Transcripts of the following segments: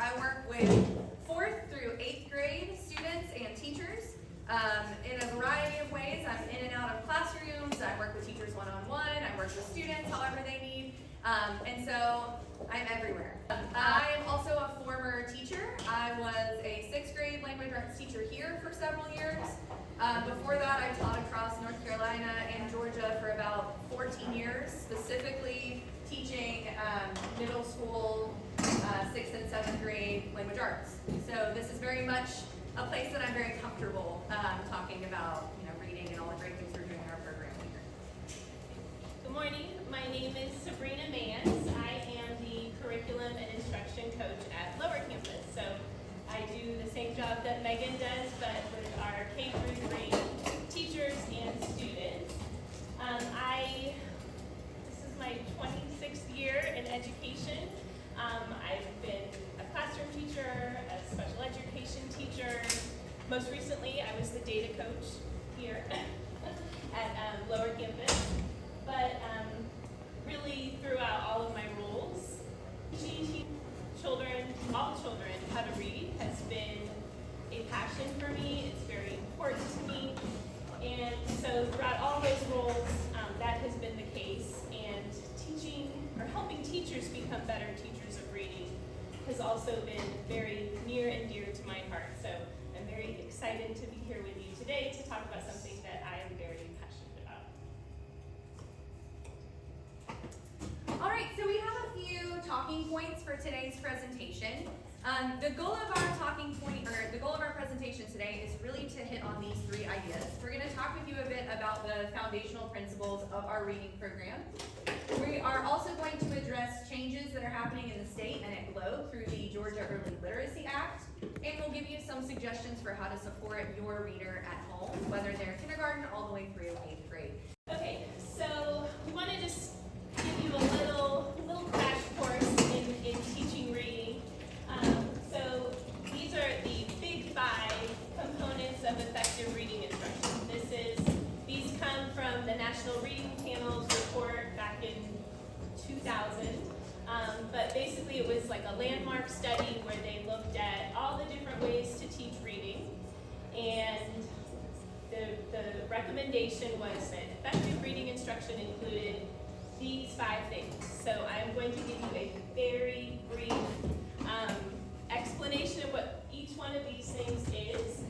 I work with 4th through 8th grade students and teachers in a variety of ways. I'm in and out of classrooms. I work with teachers one-on-one. I work with students however they need. And so I'm everywhere. I am also a former teacher. I was a 6th grade language arts teacher here for several years. Before that, I taught across North Carolina and Georgia for about 14 years, specifically teaching middle school, 6th and 7th grade language arts. So this is very much a place that I'm very comfortable talking about, reading and all the great things we're doing in our program here. Good morning. My name is Sabrina Mans. I am the curriculum and instruction coach at Lower Campus. So I do the same job that Megan does, but with our K through 3 teachers and students. This is my 26th year in education. I've been a classroom teacher, a special education teacher. Most recently, I was the data coach here at Lower Campus. But really, throughout all of my roles, teaching children, all children, how to read has been a passion for me. It's very important to me. And so throughout all those roles, that has been the case. And teaching, or helping teachers become better teachers of reading, has also been very near and dear to my heart. So I'm very excited to be here with you today to talk about something that I am very passionate about. All right, so we have a few talking points for today's presentation. The goal of our presentation today is really to hit on these 3 ideas. We're going to talk with you a bit about the foundational principles of our reading program. We are also going to address changes that are happening in the state and at GLOW through the Georgia Early Literacy Act, and we'll give you some suggestions for how to support your reader at home, whether they're kindergarten all the way through 8th grade. Okay, so we want to just give you a little crash course in teaching reading. So these are the big 5 components of effective reading instruction. These come from the National Reading Panel's report back in 2000. But basically it was like a landmark study where they looked at all the different ways to teach reading. And the recommendation was that effective reading instruction included these 5 things. So I'm going to give you a very brief explanation of what each one of these things is,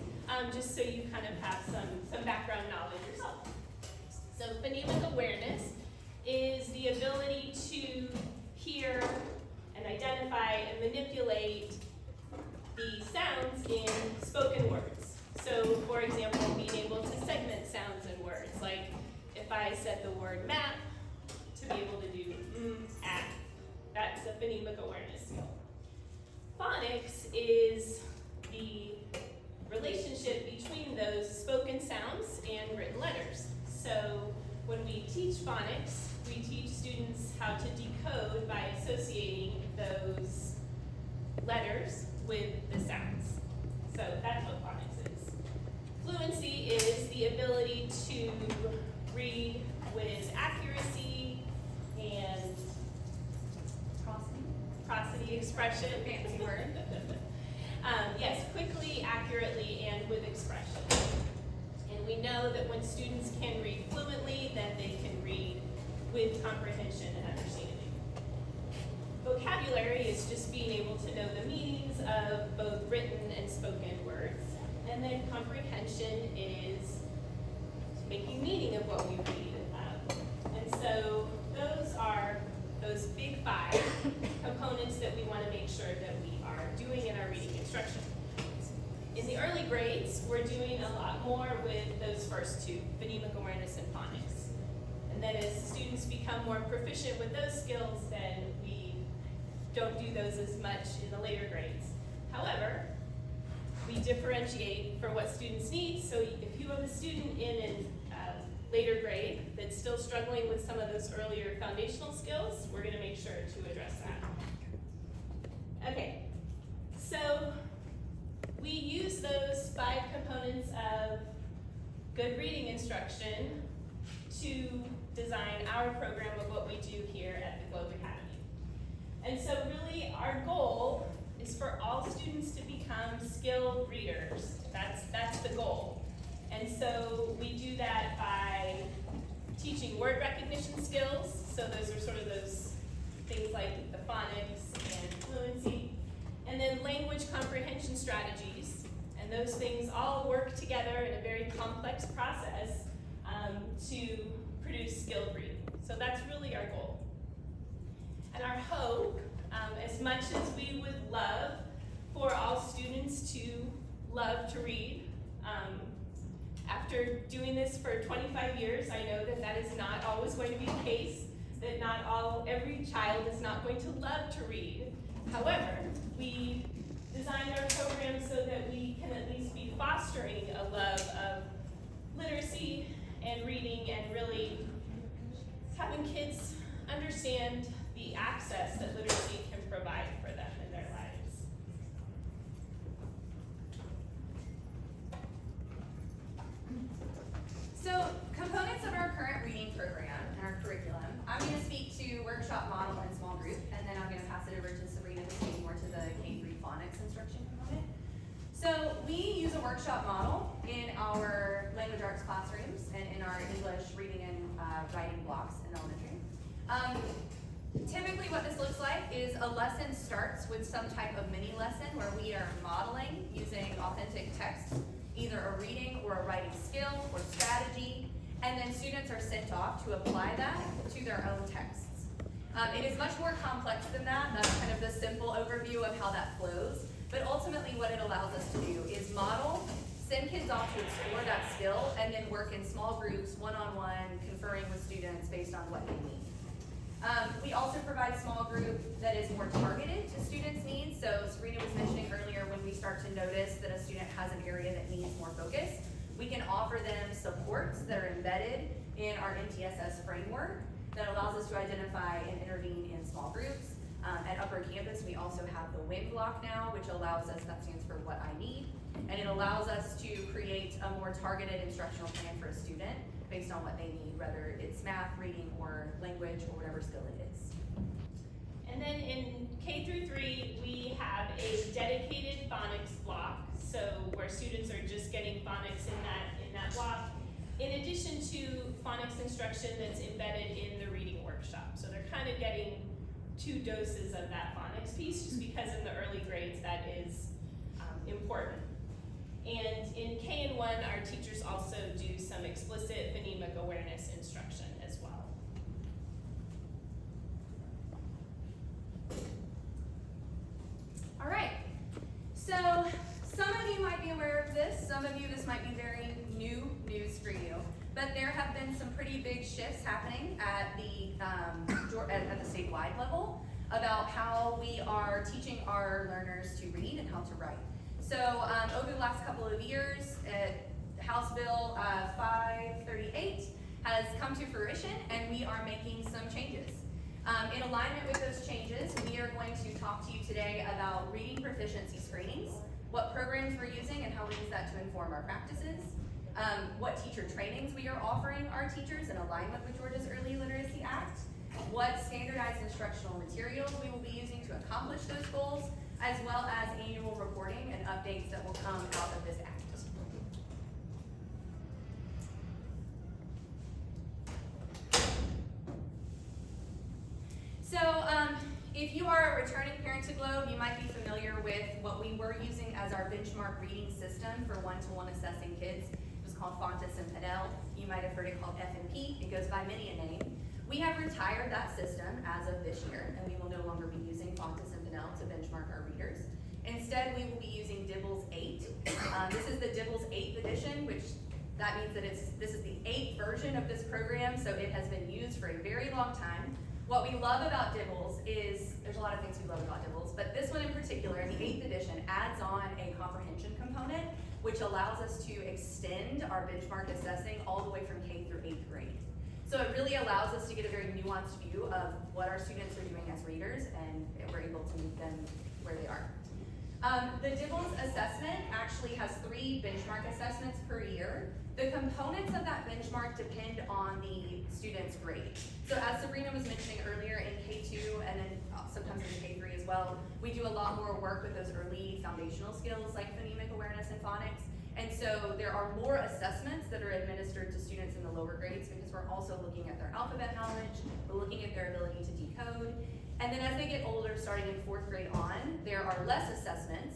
just so you kind of have some background knowledge yourself. So phonemic awareness is the ability to hear and identify and manipulate the sounds in spoken words. So for example, being able to segment sounds in words, like if I said the word map, to be able to do at. That's a phonemic awareness skill. Phonics is the relationship between those spoken sounds and written letters. So when we teach phonics, we teach students how to decode by associating those letters with the sounds. So that's what phonics is. Fluency is the ability to read with accuracy and prosody expression. Fancy word. Yes, quickly, accurately, and with expression. And we know that when students can read fluently, then they can read with comprehension and understanding. Vocabulary is just being able to know the meanings of both written and spoken words. And then comprehension is making meaning of what we read. And so those are those big 5 components that we want to make sure that we are doing in our reading instruction. In the early grades, we're doing a lot more with those first 2, phonemic awareness and phonics. And then as students become more proficient with those skills, then we don't do those as much in the later grades. However, we differentiate for what students need. So if you have a student in a later grade that's still struggling with some of those earlier foundational skills, we're going to make sure to address that. Okay, so we use those 5 components of good reading instruction to design our program of what we do here at the Globe Academy. And so really our goal is for all students to become skilled readers. That's the goal. And so we do that by teaching word recognition skills. So those are sort of those things like the phonics and fluency. And then language comprehension strategies. And those things all work together in a very complex process to produce skilled reading. So that's really our goal. And our hope, as much as we would love for all students to love to read, after doing this for 25 years, I know that that is not always going to be the case, that every child is not going to love to read. However, we designed our program so that we can at least be fostering a love of literacy and reading and really having kids understand the access that literacy can provide for them in their lives. So, components of our current reading program and our curriculum, I'm going to speak to workshop model and small group, and then I'm going to pass it over to Sabrina to speak more to the K-3 phonics instruction component. So, we use a workshop model in our language arts classrooms and in our English reading and writing blocks in elementary. Typically what this looks like is a lesson starts with some type of mini lesson where we are modeling using authentic text, either a reading or a writing skill or strategy, and then students are sent off to apply that to their own texts. It is much more complex than that. That's kind of the simple overview of how that flows. But ultimately what it allows us to do is model, send kids off to explore that skill, and then work in small groups, one-on-one, conferring with students based on what they need. We also provide a small group that is more targeted to students' needs. So Sabrina was mentioning earlier, when we start to notice that a student has an area that needs more focus, we can offer them supports that are embedded in our MTSS framework that allows us to identify and intervene in small groups. At Upper Campus, we also have the WIN block now, which allows us, that stands for what I need, and it allows us to create a more targeted instructional plan for a student based on what they need, whether it's math, reading, or language, or whatever skill it is. And then in K through 3, we have a dedicated phonics block, so where students are just getting phonics in that block, in addition to phonics instruction that's embedded in the reading workshop. So they're kind of getting 2 doses of that phonics piece, just because in the early grades that is important. And in K and 1, our teachers also do some explicit phonemic awareness instruction as well. All right, so some of you might be aware of this, some of you this might be very new news for you, but there have been some pretty big shifts happening at the statewide level about how we are teaching our learners to read and how to write. So over the last couple of years, House Bill 538 has come to fruition, and we are making some changes. In alignment with those changes, we are going to talk to you today about reading proficiency screenings, what programs we're using and how we use that to inform our practices, what teacher trainings we are offering our teachers in alignment with Georgia's Early Literacy Act, what standardized instructional materials we will be using to accomplish those goals, as well as annual reporting and updates that will come out of this act. So, if you are a returning parent to Globe, you might be familiar with what we were using as our benchmark reading system for one-to-one assessing kids. It was called Fontes and Pinnell. You might have heard it called F&P. It goes by many a name. We have retired that system as of this year, and we will no longer be using Fontes and Pinnell to benchmark our readers. Instead, we will be using DIBELS 8. This is the DIBELS 8th edition, which that means that this is the 8th version of this program, so it has been used for a very long time. What we love about DIBELS is, there's a lot of things we love about DIBELS, but this one in particular, the 8th edition, adds on a comprehension component, which allows us to extend our benchmark assessing all the way from K through 8th grade. So it really allows us to get a very nuanced view of what our students are doing as readers, and we're able to meet them where they are. The DIBELS assessment actually has 3 benchmark assessments per year. The components of that benchmark depend on the student's grade. So as Sabrina was mentioning earlier, in K2 and then sometimes in the K3 as well. We do a lot more work with those early foundational skills like phonemic awareness and phonics. And so there are more assessments that are administered to students in the lower grades because we're also looking at their alphabet knowledge, we're looking at their ability to decode. And then as they get older, starting in 4th grade on, there are less assessments.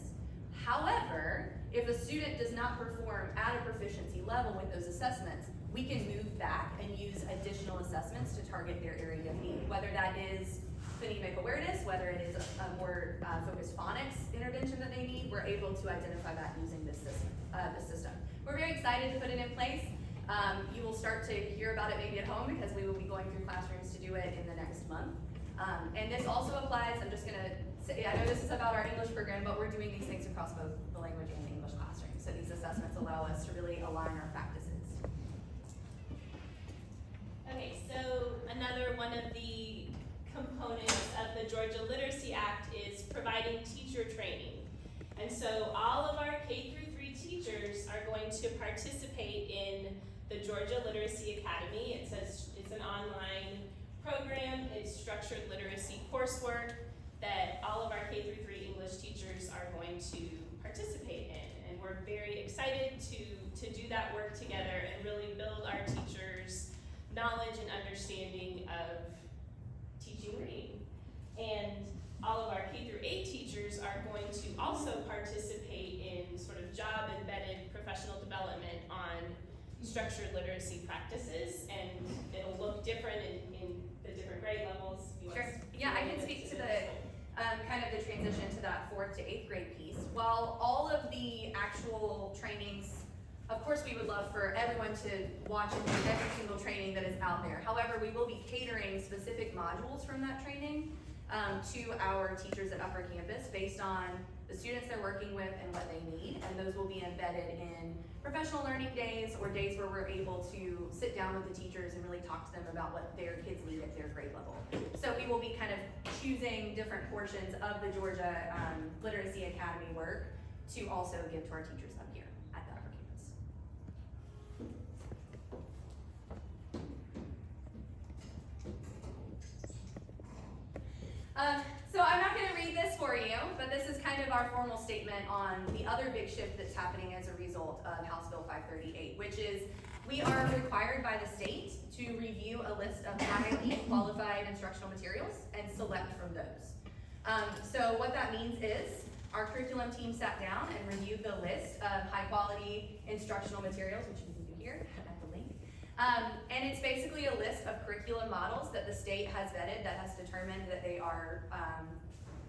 However, if a student does not perform at a proficiency level with those assessments, we can move back and use additional assessments to target their area of need, whether that is phonemic awareness, whether it is a more focused phonics intervention that they need. We're able to identify that using this system. We're very excited to put it in place. You will start to hear about it maybe at home because we will be going through classrooms to do it in the next month. And this also applies, I'm just gonna say, I know this is about our English program, but we're doing these things across both the language and the English classroom. So these assessments allow us to really align our practices. Okay, so another one of the components of the Georgia Literacy Act is providing teacher training. And so all of our K-3 teachers are going to participate in the Georgia Literacy Academy. It's an online program, it's structured literacy coursework that all of our K-3 English teachers are going to participate in. And we're very excited to do that work together and really build our teachers' knowledge and understanding of teaching reading. And all of our K-8 teachers are going to also participate in sort of job-embedded professional development on structured literacy practices, and it'll look different in the different grade levels. Sure. Yeah, I can speak to the kind of the transition to that 4th to 8th grade piece. While all of the actual trainings, of course we would love for everyone to watch and do every single training that is out there. However, we will be catering specific modules from that training to our teachers at Upper Campus based on the students they're working with and what they need, and those will be embedded in professional learning days or days where we're able to sit down with the teachers and really talk to them about what their kids need at their grade level. So we will be kind of choosing different portions of the Georgia Literacy Academy work to also give to our teachers up here at the Upper Campus. So I'm not going to read this for you, but this is kind of our formal statement on the other big shift that's happening as a result of House Bill 538, which is we are required by the state to review a list of highly qualified instructional materials and select from those. So what that means is our curriculum team sat down and reviewed the list of high quality instructional materials, which you can do here at the link. And it's basically a list of curriculum models that the state has vetted, that has determined that they are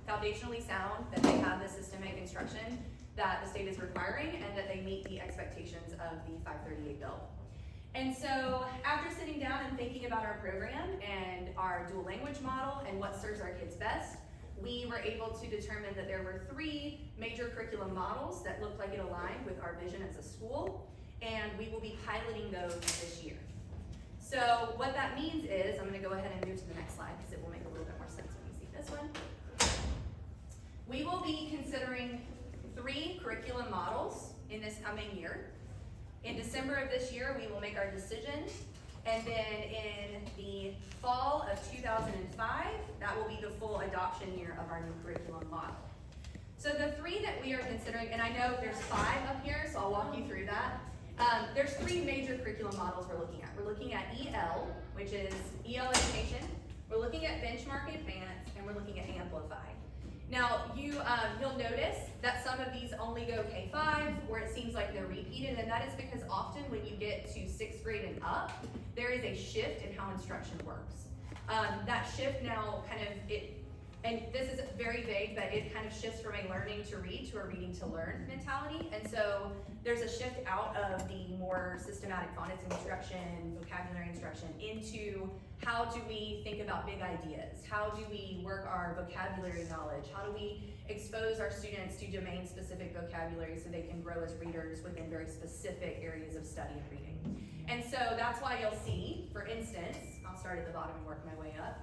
foundationally sound, that they have the systemic instruction that the state is requiring, and that they meet the expectations of the 538 bill. And so after sitting down and thinking about our program and our dual language model and what serves our kids best, we were able to determine that there were 3 major curriculum models that looked like it aligned with our vision as a school, and we will be piloting those this year. So what that means is, I'm going to go ahead and move to the next slide because it will make a little bit more sense when you see this one. We will be considering 3 curriculum models in this coming year. In December of this year, we will make our decision, and then in the fall of 2005, that will be the full adoption year of our new curriculum model. So the 3 that we are considering, and I know there's 5 up here, so I'll walk you through that. There's 3 major curriculum models we're looking at. We're looking at EL, which is EL education. We're looking at Benchmark Advanced, and we're looking at Amplify. Now, you'll notice that some of these only go K5, or it seems like they're repeated, and that is because often when you get to 6th grade and up, there is a shift in how instruction works. That shift now and this is very vague, but it kind of shifts from a learning to read to a reading to learn mentality. And so there's a shift out of the more systematic phonics instruction, vocabulary instruction, into how do we think about big ideas? How do we work our vocabulary knowledge? How do we expose our students to domain-specific vocabulary so they can grow as readers within very specific areas of study and reading? And so that's why you'll see, for instance, I'll start at the bottom and work my way up.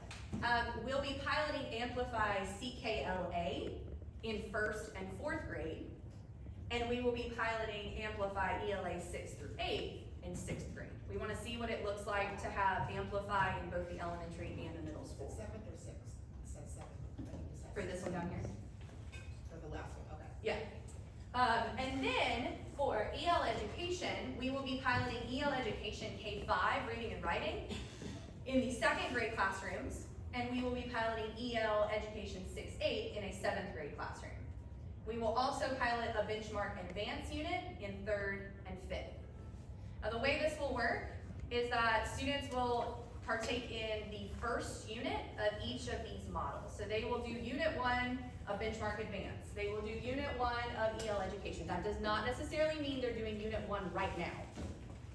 We'll be piloting Amplify CKLA in 1st and 4th grade, and we will be piloting Amplify ELA 6th through 8th in 6th grade. We want to see what it looks like to have Amplify in both the elementary and the middle school. 7th or 6th? It says 7th. for this one down here. For the last one, okay. Yeah. And then for EL education, we will be piloting EL education K-5 reading and writing in the 2nd grade classrooms, and we will be piloting EL education 6-8 in a 7th grade classroom. We will also pilot a benchmark advanced unit in 3rd and 5th. Now the way this will work is that students will partake in the first unit of each of these models. So they will do unit 1 of benchmark advanced. They will do unit 1 of EL education. That does not necessarily mean they're doing unit 1 right now.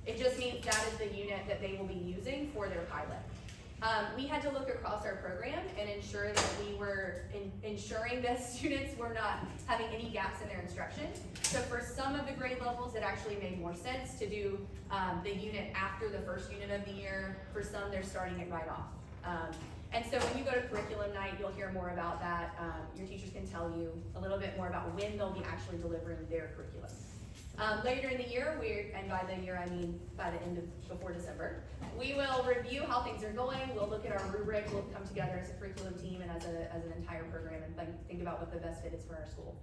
It just means that is the unit that they will be using for their pilot. We had to look across our program and ensure that we were ensuring that students were not having any gaps in their instruction. So for some of the grade levels, it actually made more sense to do the unit after the first unit of the year. For some, they're starting it right off. And so when you go to curriculum night, you'll hear more about that. Your teachers can tell you a little bit more about when they'll be actually delivering their curriculum. Later in the year, and by the year I mean by the end of, before December, we will review how things are going. We'll look at our rubric, we'll come together as a curriculum team and as an entire program and think about what the best fit is for our school.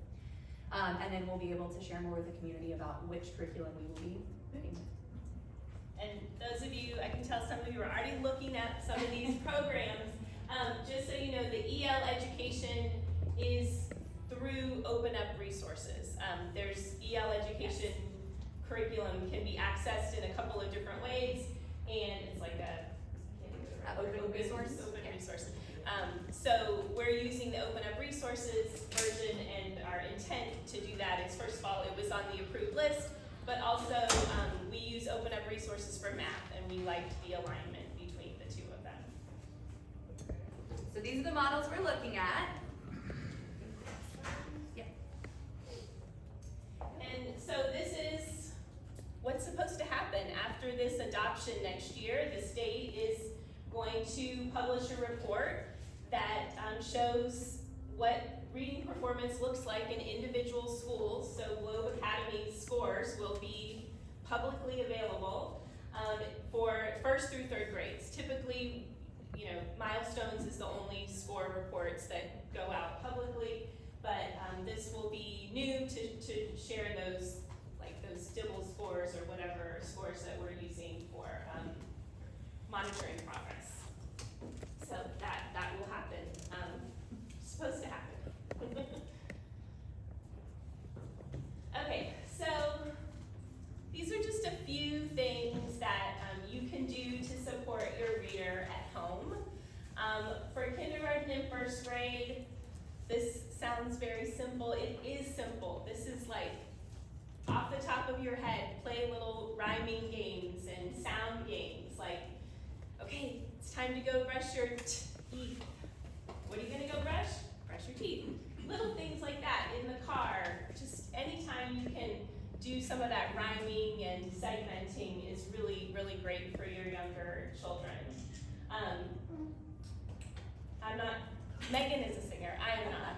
And then we'll be able to share more with the community about which curriculum we will be moving. And those of you, I can tell some of you are already looking at some of these programs. Just so you know, the EL education is through Open Up Resources. There's EL education curriculum can be accessed in a couple of different ways, and it's like Open resource. Open resource. So we're using the Open Up Resources version, and our intent to do that is, first of all, it was on the approved list, but also we use Open Up Resources for math, and we liked the alignment between the two of them. So these are the models we're looking at. Yep. And so this is what's supposed to happen after this adoption next year. The state is going to publish a report that shows what reading performance looks like in individual schools. So Globe Academy's scores will be publicly available for 1st through 3rd grades. Typically, you know, Milestones is the only score reports that go out publicly, but this will be new to share those, like those Dibble scores or whatever scores that we're using for monitoring progress. So that will happen. Supposed to happen. Okay, so these are just a few things that you can do to support your reader at home. For kindergarten and 1st grade, this sounds very simple. It is simple. This is like off the top of your head, play little rhyming games and sound games. Like, okay, it's time to go brush your teeth. What are you gonna go brush? Brush your teeth. Little things like that in the car. Just anytime you can do some of that rhyming and segmenting is really, really great for your younger children. I'm not, Megan is a singer, I am not.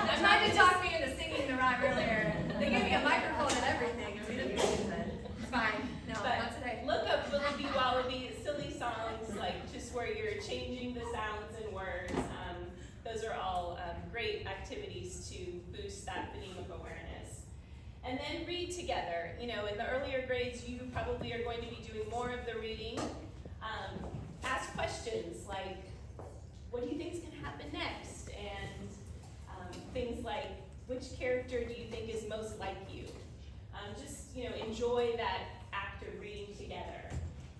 I tried to talk me into singing the rhyme earlier. They gave me a microphone and everything, and we didn't do it. It's fine. No, But not today. look up Willoughby Wallaby, silly songs, like just where you're changing the sounds and words. Those are all great activities to boost that phonemic awareness. And then read together. You know, in the earlier grades, you probably are going to be doing more of the reading. Ask questions like, what do you think is going to happen next? And things like, which character do you think is most like you? Just, you know, enjoy that act of reading together.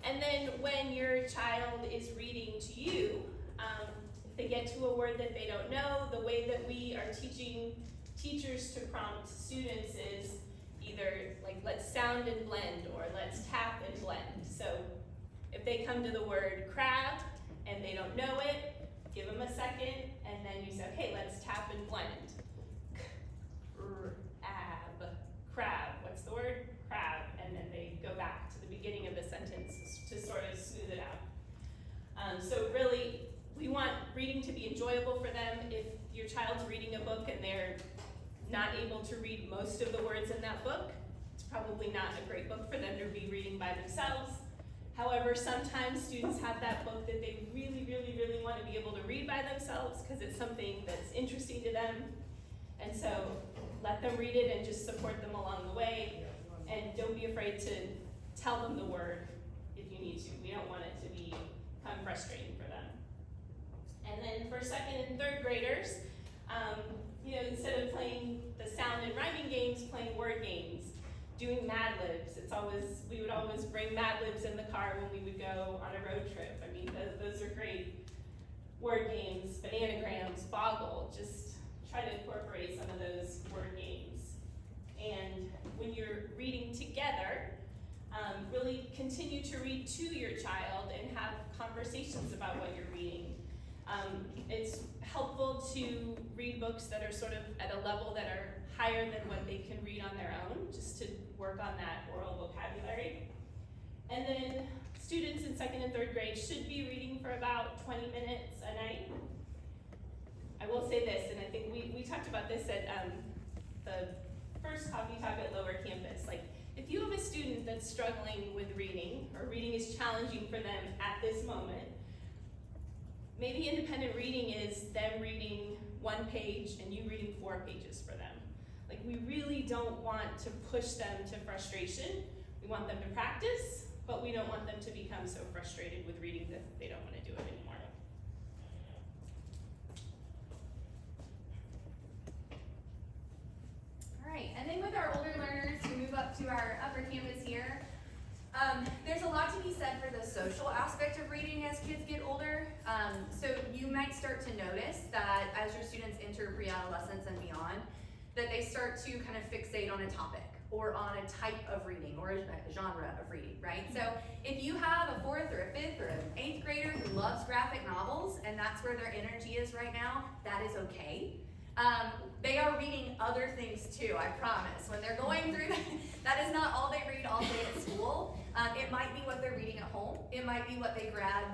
And then when your child is reading to you, if they get to a word that they don't know, the way that we are teaching teachers to prompt students is either like, let's sound and blend, or let's tap and blend. So if they come to the word crab and they don't know it, give them a second, and then you say, okay, let's tap and blend. Crab, what's the word? Crab, and then they go back to the beginning of the sentence to sort of smooth it out. So really, we want reading to be enjoyable for them. If your child's reading a book and they're not able to read most of the words in that book, it's probably not a great book for them to be reading by themselves. However, sometimes students have that book that they really, really, really want to be able to read by themselves because it's something that's interesting to them. And so let them read it and just support them along the way. And don't be afraid to tell them the word if you need to. We don't want it to become frustrating for them. And then for second and third graders, instead of playing the sound and rhyming games, playing word games, doing Mad Libs. We would always bring Mad Libs in the car when we would go on a road trip. I mean, those are great word games, bananagrams, boggle, just try to incorporate some of those word games. And when you're reading together, really continue to read to your child and have conversations about what you're reading. It's helpful to read books that are sort of at a level that are higher than what they can read on their own, just to work on that oral vocabulary. And then students in second and third grade should be reading for about 20 minutes a night. I will say this, and I think we talked about this at the first coffee talk at Lower Campus. Like, if you have a student that's struggling with reading, or reading is challenging for them at this moment, maybe independent reading is them reading 1 page and you reading 4 pages for them. Like, we really don't want to push them to frustration. We want them to practice, but we don't want them to become so frustrated with reading that they don't want to do it anymore. All right, and then with our older learners who move up to our upper campus here, there's a lot to be said for the social aspect of reading as kids get older. So you might start to notice that as your students enter pre-adolescence and beyond, that they start to kind of fixate on a topic or on a type of reading or a genre of reading, right? So if you have a 4th or a 5th or an 8th grader who loves graphic novels and that's where their energy is right now, that is okay. They are reading other things too, I promise. When they're going through that is not all they read all day at school. It might be what they're reading at home. It might be what they grab,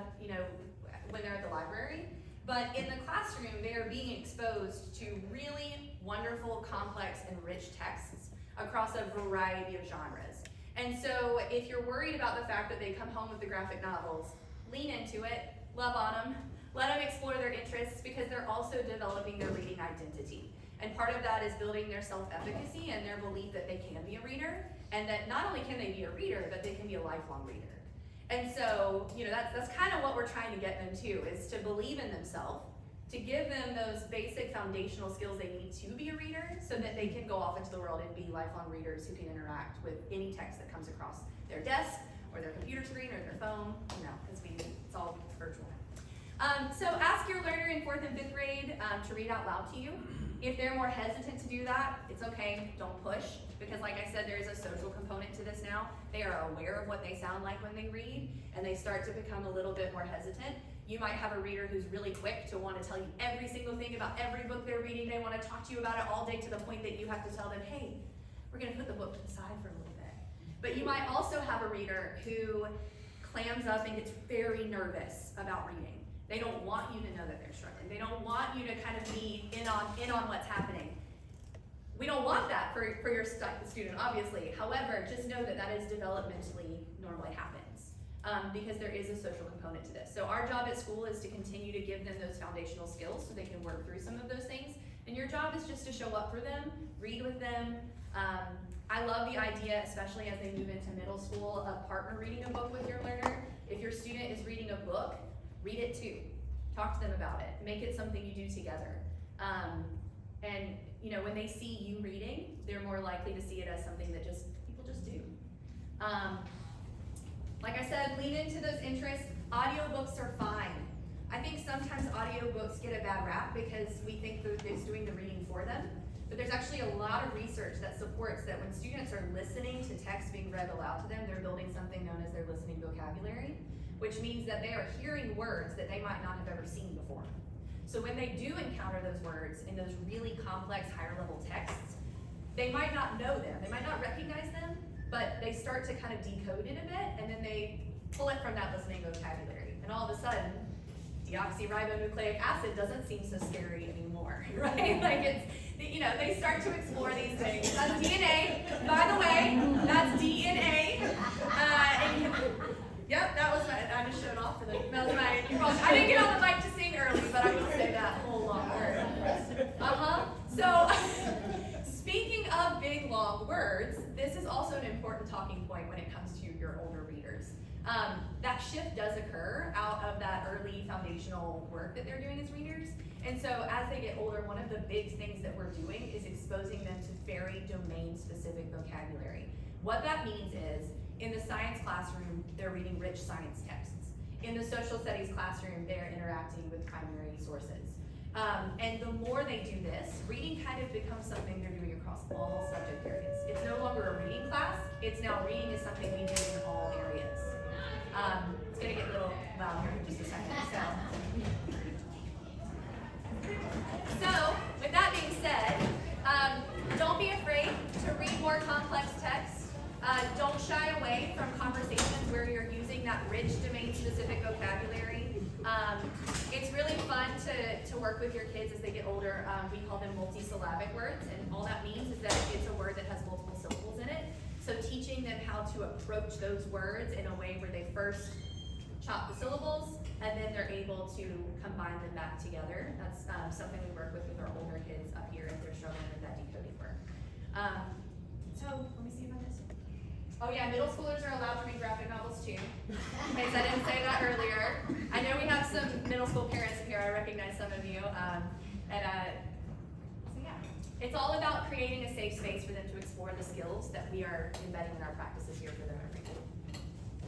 when they're at the library. But in the classroom, they are being exposed to really wonderful, complex, and rich texts across a variety of genres. And so if you're worried about the fact that they come home with the graphic novels, lean into it, love on them, let them explore their interests because they're also developing their reading identity. And part of that is building their self-efficacy and their belief that they can be a reader, and that not only can they be a reader, but they can be a lifelong reader. And so, that's kind of what we're trying to get them to, is to believe in themselves, to give them those basic foundational skills they need to be a reader so that they can go off into the world and be lifelong readers who can interact with any text that comes across their desk or their computer screen or their phone, because it's all virtual. So ask your learner in 4th and 5th grade to read out loud to you. If they're more hesitant to do that, it's okay, don't push, because like I said, there is a social component to this now. They are aware of what they sound like when they read, and they start to become a little bit more hesitant. You might have a reader who's really quick to want to tell you every single thing about every book they're reading. They want to talk to you about it all day to the point that you have to tell them, hey, we're gonna put the book to the side for a little bit. But you might also have a reader who clams up and gets very nervous about reading. They don't want you to know that they're struggling. They don't want you to kind of be in on what's happening. We don't want that for your student, obviously. However, just know that that is developmentally normally happens because there is a social component to this. So our job at school is to continue to give them those foundational skills so they can work through some of those things. And your job is just to show up for them, read with them. I love the idea, especially as they move into middle school, of partner reading a book with your learner. If your student is reading a book, read it too. Talk to them about it. Make it something you do together. And when they see you reading, they're more likely to see it as something that people just do. Like I said, lean into those interests. Audiobooks are fine. I think sometimes audiobooks get a bad rap because we think that it's doing the reading for them. But there's actually a lot of research that supports that when students are listening to text being read aloud to them, they're building something known as their listening vocabulary, which means that they are hearing words that they might not have ever seen before. So when they do encounter those words in those really complex, higher level texts, they might not know them, they might not recognize them, but they start to kind of decode it a bit, and then they pull it from that listening vocabulary. And all of a sudden, deoxyribonucleic acid doesn't seem so scary anymore, right? Like they start to explore these things. That's DNA, by the way, that's DNA. Yep, that was I'm just showing off for them. That was my You're welcome. I didn't get on the mic to sing early, but I will say that whole long word. So, speaking of big long words, this is also an important talking point when it comes to your older readers. That shift does occur out of that early foundational work that they're doing as readers. And so as they get older, one of the big things that we're doing is exposing them to very domain-specific vocabulary. What that means is, in the science classroom, they're reading rich science texts. In the social studies classroom, they're interacting with primary sources. And the more they do this, reading kind of becomes something they're doing across all subject areas. It's no longer a reading class, it's now reading is something we do in all areas. It's gonna get a little loud here in just a second, So, with that being said, don't be afraid to read more complex texts. Don't shy away from conversations where you're using that rich domain-specific vocabulary. It's really fun to work with your kids as they get older. We call them multisyllabic words, and all that means is that it's a word that has multiple syllables in it. So teaching them how to approach those words in a way where they first chop the syllables, and then they're able to combine them back together. That's something we work with our older kids up here if they're struggling with that decoding work. So let me see if I missed it. Oh yeah, middle schoolers are allowed to read graphic novels too. In case I didn't say that earlier. I know we have some middle school parents here. I recognize some of you. So yeah, it's all about creating a safe space for them to explore the skills that we are embedding in our practices here for them every day.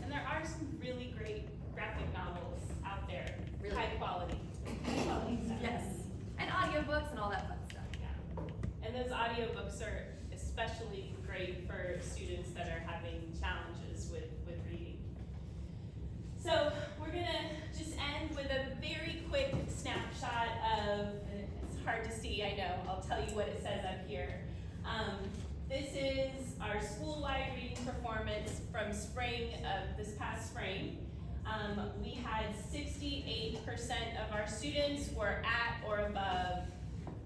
And there are some really great graphic novels out there, Really? high quality stuff. Yes, and audiobooks and all that fun stuff. Yeah. And those audiobooks are especially great for students that are having challenges with reading. So we're gonna just end with a very quick snapshot of, and it's hard to see, I know, I'll tell you what it says up here. This is our school-wide reading performance from spring of this past spring. We had 68% of our students were at or above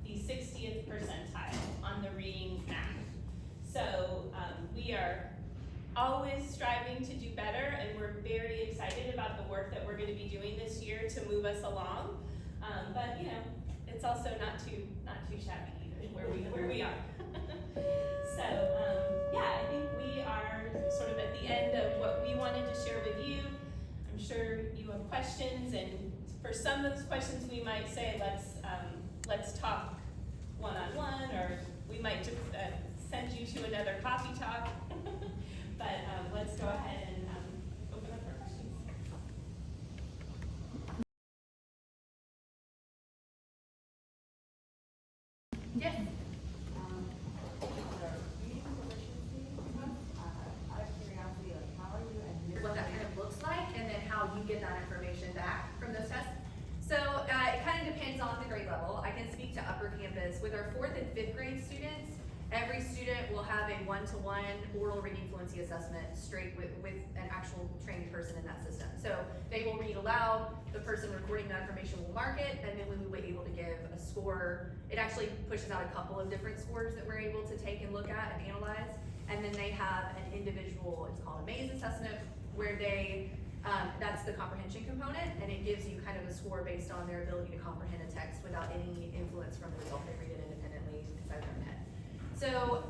the 60th percentile on the reading map. So we are always striving to do better, and we're very excited about the work that we're going to be doing this year to move us along. But you know, it's also not too shabby either where we are. So yeah, I think we are sort of at the end of what we wanted to share with you. I'm sure you have questions, and for some of those questions we might say let's talk one-on-one, or we might just send you to another coffee talk. But let's go ahead and open up our questions. Yes. What that kind of looks like, and then how you get that information back from those tests. So it kind of depends on the grade level. I can speak to upper campus. With our 4th and 5th grade students, every student will have a one-to-one oral reading fluency assessment straight with an actual trained person in that system. So they will read aloud, the person recording that information will mark it, and then we will be able to give a score. It actually pushes out a couple of different scores that we're able to take and look at and analyze. And then they have an individual, it's called a maze assessment, where they, that's the comprehension component, and it gives you kind of a score based on their ability to comprehend a text without any influence from the result. They read it independently inside their own head. So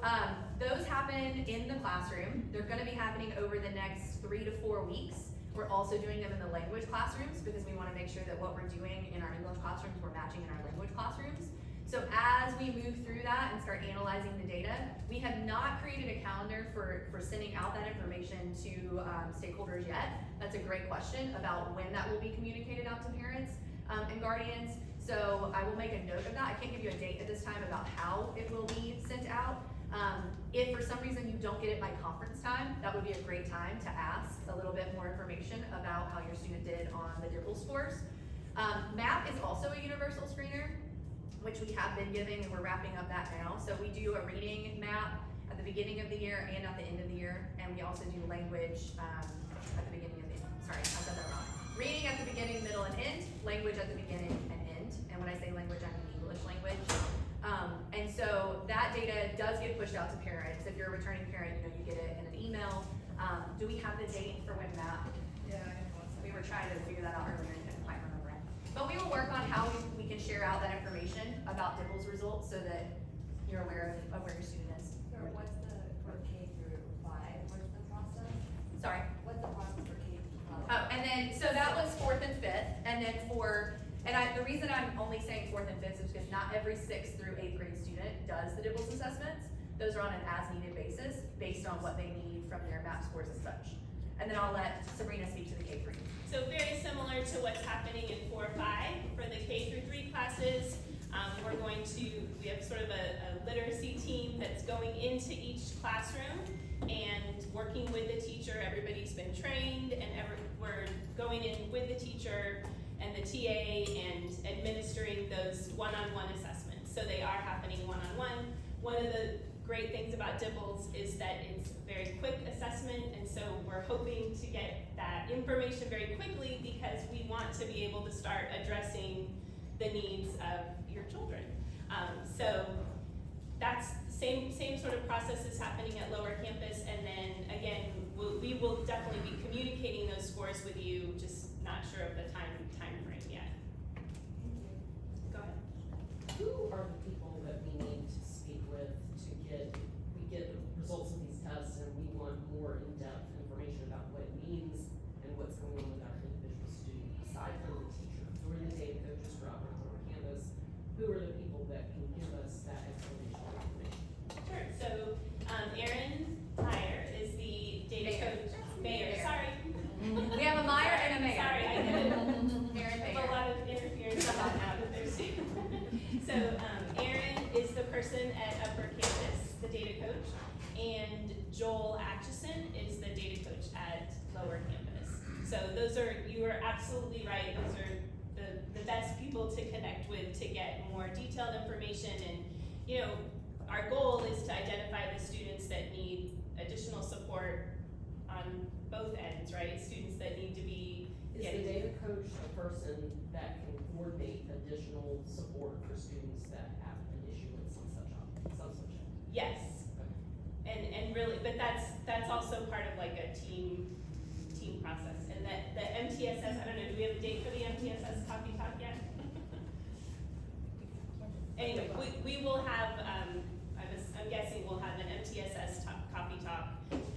those happen in the classroom. They're gonna be happening over the next 3 to 4 weeks. We're also doing them in the language classrooms because we wanna make sure that what we're doing in our English classrooms, we're matching in our language classrooms. So as we move through that and start analyzing the data, we have not created a calendar for sending out that information to stakeholders yet. That's a great question about when that will be communicated out to parents and guardians. So I will make a note of that. I can't give you a date at this time about how it will be sent out. If for some reason you don't get it by conference time, that would be a great time to ask a little bit more information about how your student did on the DIPL scores. MAP is also a universal screener, which we have been giving, and we're wrapping up that now. So we do a reading map at the beginning of the year and at the end of the year, and we also do language at the beginning of the year. Sorry, I said that wrong. Reading at the beginning, middle, and end, language at the beginning and end. And when I say language, I mean English language. And so that data does get pushed out to parents. If you're a returning parent, you get it in an email. Do we have the date for when MAP? Yeah, We were trying to figure that out earlier and couldn't quite share out that information about DIPL's results so that you're aware of where your student is. So what's the, for K through 5, what's the process? Sorry. What's the process for K through 5? Oh, and then, so that was 4th and 5th, and then the reason I'm only saying 4th and 5th is because not every 6th through 8th grade student does the DIPL's assessments. Those are on an as-needed basis, based on what they need from their MAP scores and such. And then I'll let Sabrina speak to the K-3. So very similar to what's happening in 4-5 for the K through 3 classes. We have sort of a literacy team that's going into each classroom and working with the teacher. Everybody's been trained and we're going in with the teacher and the TA and administering those one-on-one assessments. So they are happening one-on-one. One of the great things about DIPL's is that it's a very quick assessment, and so we're hoping to get that information very quickly because we want to be able to start addressing the needs of your children. So that's same sort of process is happening at Lower Campus, and then again, we will definitely be communicating those scores with you, just not sure of the time frame yet. Go ahead. Who are the people that we need to speak with to get the results of these tests and we want more in-depth information about what it means and what's going on with our individual student, aside from the teacher? Who are the data coaches for Upper and Lower Campus? Who are the people that can give us that explanation or information? Sure, so, Erin Meyer is the data coach. Mayor, sorry. We have a Meyer and a Mayor. Sorry, I did Erin have Mayer. a lot of interference going on out of there too. So, Erin is the person at Upper Campus, the data coach, and Joel Atchison is the data coach at Lower Campus. So you are absolutely right, those are the best people to connect with to get more detailed information. And, you know, our goal is to identify the students that need additional support on both ends, right? Students that need to be Is the data coach a person that can coordinate additional support for students that have an issue with some subject? Yes, and really, but that's also part of like a team process, and that the MTSS, I don't know, do we have a date for the MTSS Coffee Talk yet? Anyway, we will have, I'm guessing we'll have an MTSS Coffee Talk,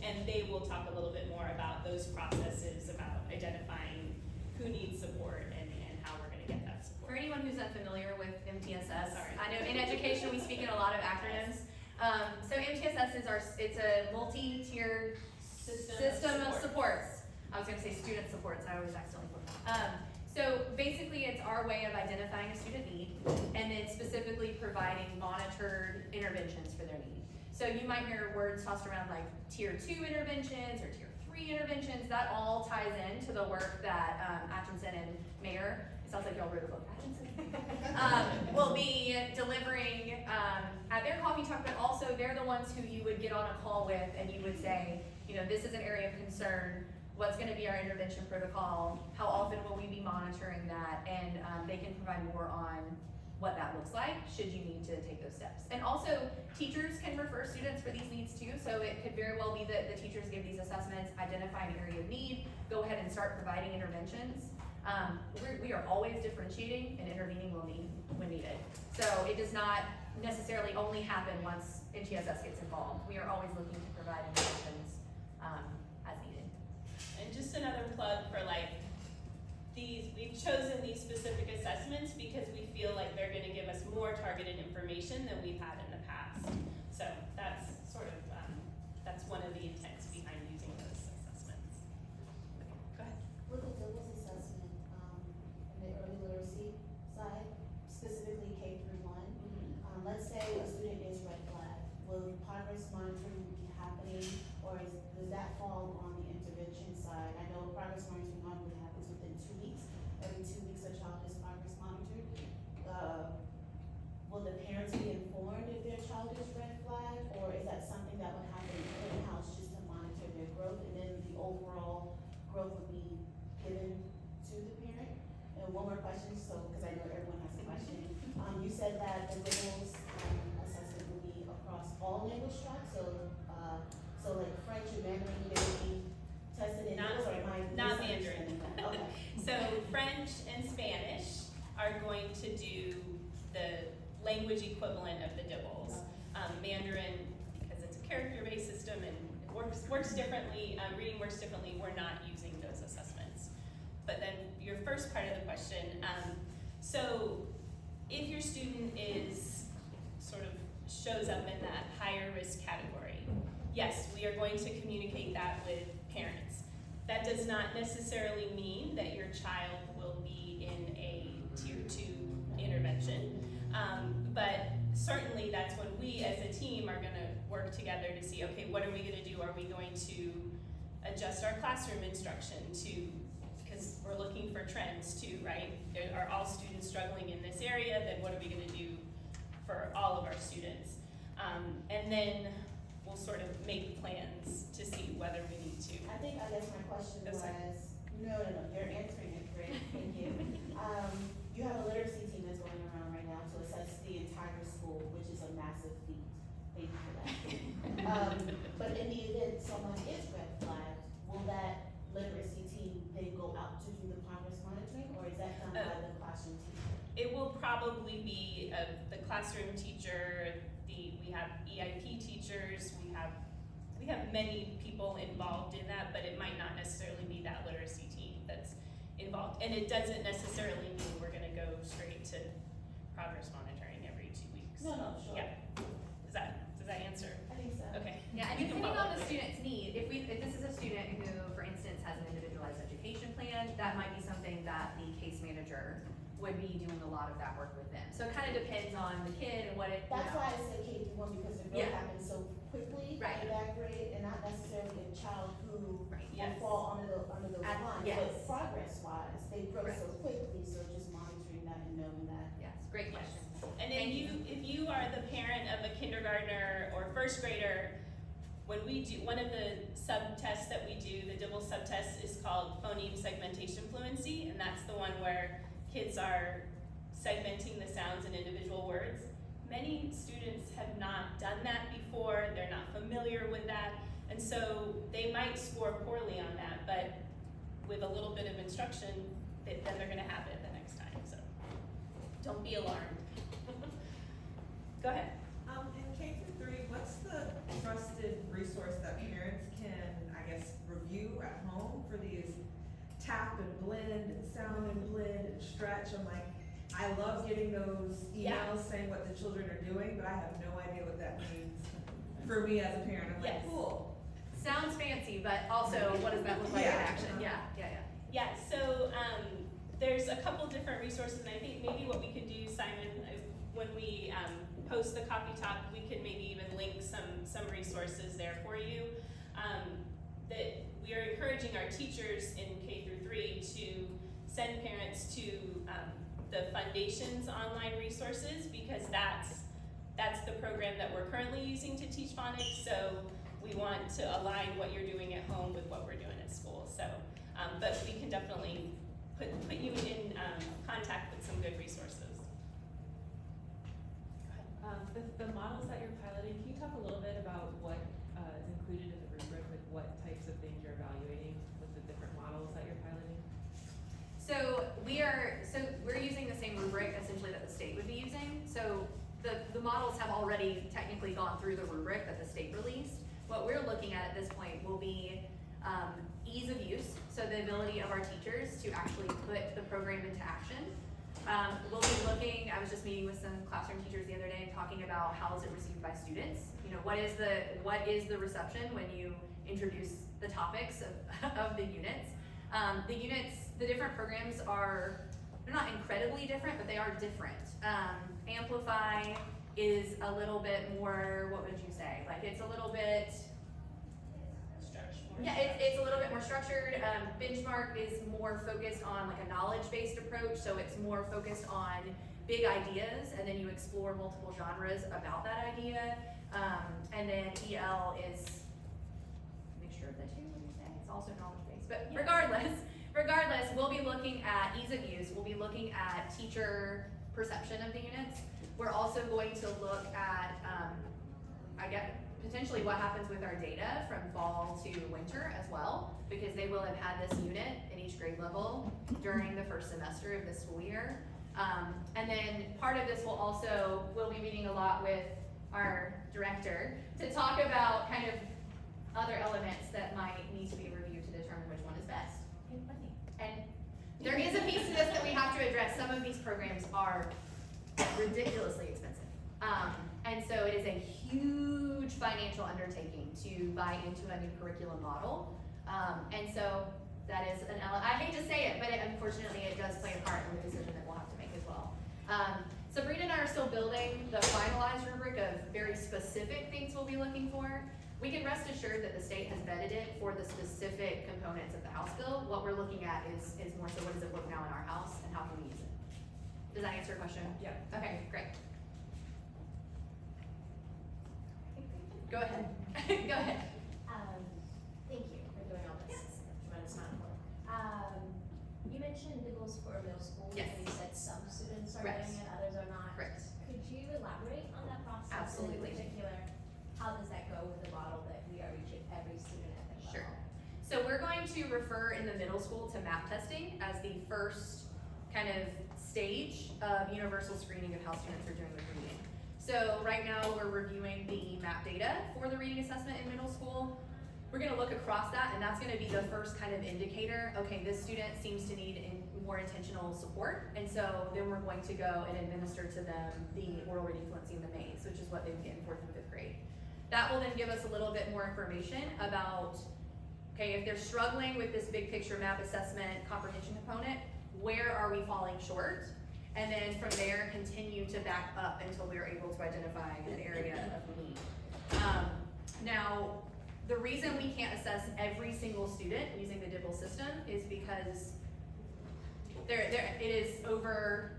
and they will talk a little bit more about those processes, about identifying who needs support and how we're gonna get that For support. anyone who's unfamiliar with MTSS, Sorry. I know in education we speak in a lot of acronyms. So MTSS it's a multi-tiered system of supports. I was gonna say student supports, I always accidentally put. So basically it's our way of identifying a student need and then specifically providing monitored interventions for their need. So you might hear words tossed around like tier 2 interventions or tier 3 interventions. That all ties into the work that Atchison and Mayer, it sounds like y'all wrote a book, Atchison, will be delivering at their coffee talk, but also they're the ones who you would get on a call with and you would say, you know, this is an area of concern. What's gonna be our intervention protocol? How often will we be monitoring that? And they can provide more on what that looks like, should you need to take those steps. And also, teachers can refer students for these needs too, so it could very well be that the teachers give these assessments, identify an area of need, go ahead and start providing interventions. We are always differentiating and intervening when needed. So it does not necessarily only happen once NTSS gets involved. We are always looking to provide interventions as needed. And just another plug for like we've chosen these specific assessments because we feel like they're gonna give us more targeted information than we've had in the past. So that's sort of, that's one of the intents behind using those assessments. Go ahead. With the DIPL's assessment, in the early literacy side, specifically K through 1, let's say a student is red flag, will progress monitoring be happening, or does that fall on the intervention side? I know progress monitoring normally happens within 2 weeks. Every 2 weeks a child is progress monitored. Will the parents be informed if their child is red flag, or is that something that would happen in-house just to monitor their growth, and then the overall growth would be given to the parent? And one more question, because I know everyone has a question. You said that the DIPL's assessment will be across all language tracks, so like French and Mandarin, they will be tested in those, or am I Not misunderstanding that? Okay. So French and Spanish are going going to do the language equivalent of the DIBELS. Mandarin, because it's a character-based system and it works differently, reading works differently, we're not using those assessments. But then your first part of the question, so if your student is sort of shows up in that higher risk category, yes, we are going to communicate that with parents. That does not necessarily mean that your child will be in a tier 2 intervention. But certainly that's when we as a team are gonna work together to see, okay, what are we gonna do? Are we going to adjust our classroom instruction to, because we're looking for trends too, right? Are all students struggling in this area? Then what are we gonna do for all of our students? And then we'll sort of make plans to see whether we need to. I guess my question Oh, was, sorry. no, you're answering it great, thank you. You have a literacy team that's going around right now to assess the entire school, which is a massive feat. Thank you for that. But in the event someone is red flagged, will that literacy team then go out to do the progress monitoring, or is that done by the classroom teacher? It will probably be the classroom teacher, we have EIP teachers, we have many people involved in that, but it might not necessarily be that literacy team that's involved. And it doesn't necessarily mean we're gonna go straight to progress monitoring every 2 weeks. No, sure. Yeah. Does that answer? I think so. Okay. Yeah, and You can depending follow on the up. student's need, if this is a student who, for instance, has an individualized education plan, that might be something that the case manager would be doing a lot of that work with them. So it kind of depends on the kid and what it, That's why I said K through 1, because the growth Yeah. happens so quickly Right. in that grade, and not necessarily a child who Right. will Yes. fall under those At- lines. yes. But progress wise, they grow Right. so quickly, so just monitoring that and knowing that. yes, great question. And then Thank if you are the parent of a kindergartner or first grader, when we do, one of the sub-tests that we do, the DIBELS sub-test is called phoneme segmentation fluency, and that's the one where kids are segmenting the sounds in individual words. Many students have not done that before, they're not familiar with that, and so they might score poorly on that, but with a little bit of instruction, then they're gonna have it the next time, so don't be alarmed. Go ahead. In K through 3, what's the trusted resource that parents can, I guess, review at home for these tap and blend and sound and blend and stretch? I'm like, I love getting those Yeah. emails saying what the children are doing, but I have no idea what that means for me as a parent. I'm like, Yes. cool. Sounds fancy, but also what does that look like in Yeah. action? Yeah. Yeah, so there's a couple different resources, and I think maybe what we could do, Simon, is when we post the coffee talk, we could maybe even link some resources there for you. That we are encouraging our teachers in K through 3 to send parents to the Foundation's online resources, because that's the program that we're currently using to teach phonics. So we want to align what you're doing at home with what we're doing at school. So, but we can definitely put you in contact with some good resources. The models that you're piloting, can you talk a little bit about what is included in the rubric, like what types of things you're evaluating with the different models that you're piloting? So we're using the same rubric essentially that the state would be using. So the models have already technically gone through the rubric that the state released. What we're looking at this point will be ease of use, so the ability of our teachers to actually put the program into action. We'll be looking, I was just meeting with some classroom teachers the other day and talking about how is it received by students. You know, what is the reception when you introduce the topics of the units. The different programs they're not incredibly different, but they are different. Amplify is a little bit more, what would you say? Like it's a little bit, yeah, it's a little bit more structured. Benchmark is more focused on like a knowledge-based approach, so it's more focused on big ideas, and then you explore multiple genres about that idea. And then EL is, make sure of the two, what do you say? It's also knowledge-based, but Yeah. regardless, we'll be looking at ease of use, we'll be looking at teacher perception of the units. We're also going to look at, potentially what happens with our data from fall to winter as well, because they will have had this unit in each grade level during the first semester of the school year. And then part of this we'll be meeting a lot with our director to talk about kind of other elements that might need to be reviewed to determine which one is best. And there is a piece to this that we have to address. Some of these programs are ridiculously expensive. And so it is a huge financial undertaking to buy into a new curriculum model. And so that is an element. I hate to say it, but unfortunately it does play a part in the decision that we'll have to make as well. Sabrina and I are still building the finalized rubric of very specific things we'll be looking for. We can rest assured that the state has vetted it for the specific components of the House bill. What we're looking at is more so what does it look now in our house and how can we use it? Does that answer your question? Yeah. Okay, great. Go ahead. Go ahead. Thank you for doing all this tremendous amount of work. You mentioned Dibbles for middle school. Yes. And you said some students are Correct. doing it, others are not. Correct. Could you elaborate on that process? Absolutely. And in particular, how does that go with the model that we are reaching every student at their Sure. level? So we're going to refer in the middle school to map testing as the first kind of stage of universal screening of how students are doing with reading. So right now we're reviewing the map data for the reading assessment in middle school. We're gonna look across that and that's gonna be the first kind of indicator, okay, this student seems to need more intentional support. And so then we're going to go and administer to them the oral reading fluency in the maze, which is what they would get in 4th and 5th grade. That will then give us a little bit more information about, okay, if they're struggling with this big picture map assessment comprehension component, where are we falling short? And then from there, continue to back up until we're able to identify an area of need. Now, the reason we can't assess every single student using the DIBBLE system is because it is over,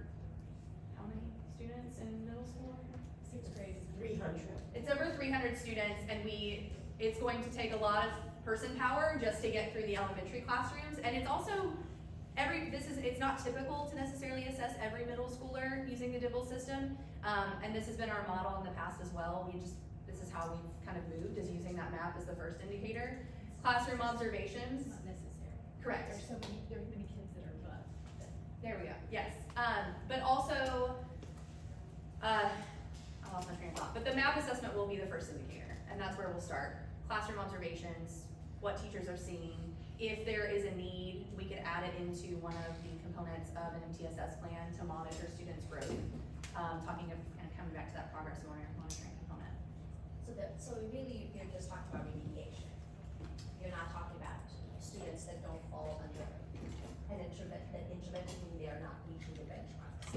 how many students in middle school? 6th grade is 300. It's over 300 students and it's going to take a lot of person power just to get through the elementary classrooms. And it's also, it's not typical to necessarily assess every middle schooler using the DIBBLE system. And this has been our model in the past as well. This is how we've kind of moved, is using that map as the first indicator. Classroom observations. Not necessary. Correct. There are many kids that are above. There we go, yes. But also, I lost my train of thought, but the map assessment will be the first indicator, and that's where we'll start. Classroom observations, what teachers are seeing. If there is a need, we could add it into one of the components of an MTSS plan to monitor students' growth. Talking of kind of coming back to that progress monitoring component. So really, you're just talking about remediation. You're not talking about students that don't fall under an intervention, meaning they are not reaching the benchmarks.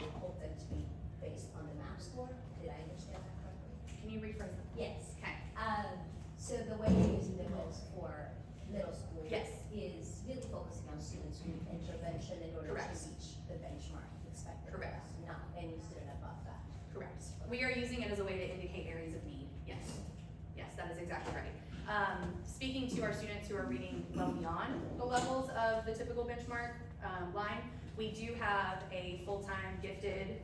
You hope them to be based on the MAP score. Did I understand that correctly? Can you rephrase that? Yes. Okay. So the way you're using the goals for middle school Yes. is really focusing on students who need intervention in order Correct. to reach the benchmark expected. Correct. Not any student above that. Correct. We are using it as a way to indicate areas of need, yes. Yes, that is exactly right. Speaking to our students who are reading well beyond the levels of the typical benchmark line, we do have a full-time gifted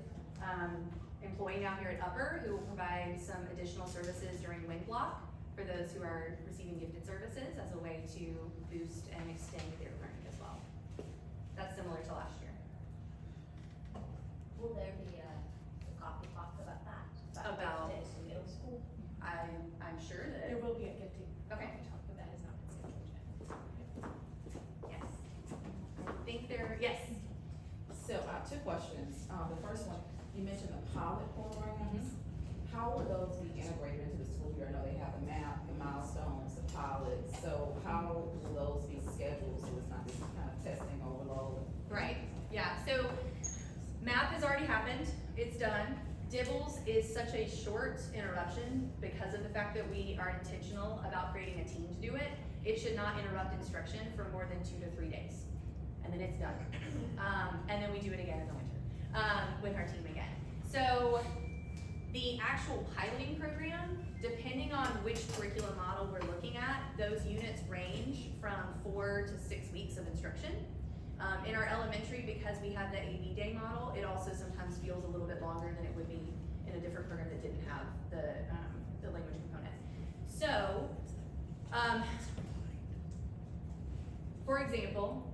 employee now here at Upper who will provide some additional services during wind block for those who are receiving gifted services as a way to boost and extend their learning as well. That's similar to last year. Will there be a coffee talk about that? About- gifted to middle school? I'm sure that. There will be a gifting. Okay. Talk, but that has not been scheduled yet. Yes. I think yes. So I have 2 questions. The first one, you mentioned the pilot programs. How will those be integrated into the school year? I know they have the map, the milestones, the pilots. So how will those be scheduled so it's not this kind of testing overload? Right, yeah, so MAP has already happened, it's done. Dibbles is such a short interruption because of the fact that we are intentional about creating a team to do it. It should not interrupt instruction for more than 2 to 3 days. And then it's done. And then we do it again in the winter with our team again. So the actual piloting program, depending on which curriculum model we're looking at, those units range from 4 to 6 weeks of instruction. In our elementary, because we have the AB day model, it also sometimes feels a little bit longer than it would be in a different program that didn't have the language component. So, for example,